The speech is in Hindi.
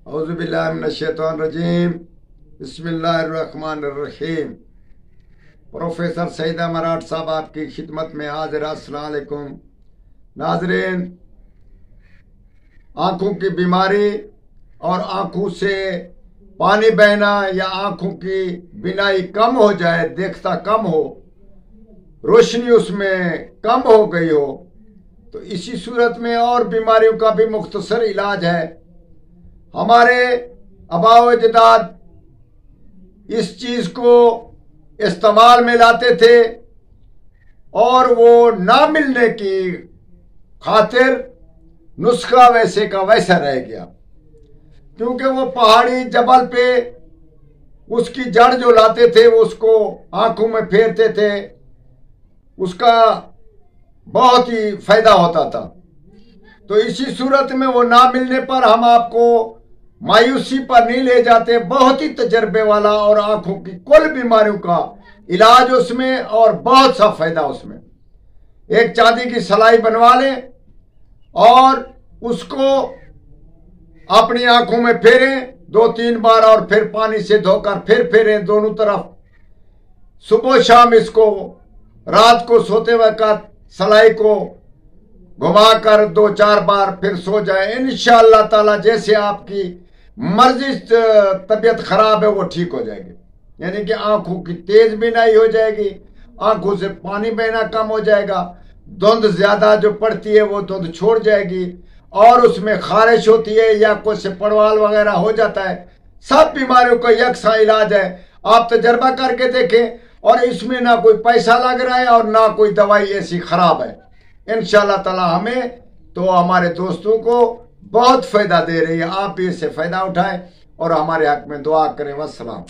औज़ुबिल्लाहि मिनश्शैतानिर्रजीम बिस्मिल्लाहिर्रहमानिर्रहीम। प्रोफेसर सईदा मराठ साहब आपकी खिदमत में हाजिर। अस्सलाम वालेकुम नाज़रीन। आँखों की बीमारी और आँखों से पानी बहना या आँखों की बिनाई कम हो जाए, देखता कम हो, रोशनी उसमें कम हो गई हो, तो इसी सूरत में और बीमारियों का भी मुख्तसर इलाज है। हमारे आबाओ अजदाद इस चीज को इस्तेमाल में लाते थे और वो ना मिलने की खातिर नुस्खा वैसे का वैसा रह गया, क्योंकि वो पहाड़ी जबल पे उसकी जड़ जो लाते थे वो उसको आंखों में फेरते थे, उसका बहुत ही फायदा होता था। तो इसी सूरत में वो ना मिलने पर हम आपको मायूसी पर नहीं ले जाते। बहुत ही तजर्बे वाला और आंखों की कुल बीमारियों का इलाज उसमें और बहुत सा फायदा उसमें। एक चांदी की सलाई बनवा लें और उसको अपनी आंखों में फेरें 2-3 बार और फिर पानी से धोकर फिर फेरें दोनों तरफ। सुबह शाम इसको रात को सोते वक्त सलाई को घुमाकर 2-4 बार फिर सो जाए। इंशाअल्लाह ताला जैसे आपकी मर्जी तबीयत खराब है वो ठीक हो जाएगी। यानी कि आंखों की तेज बीनाई हो जाएगी, आंखों से पानी बहना कम हो जाएगा, धुंध ज्यादा जो पड़ती है वो धुंध छोड़ जाएगी, और उसमें खारिश होती है या कुछ से पड़वाल वगैरह हो जाता है। सब बीमारियों का यकसा इलाज है। आप तजर्बा करके देखें, और इसमें ना कोई पैसा लग रहा है और ना कोई दवाई ऐसी खराब है। इंशाअल्लाह ताला हमें तो हमारे दोस्तों को बहुत फायदा दे रही है। आप भी इससे फायदा उठाएं और हमारे हक में दुआ करें। वस्सलाम।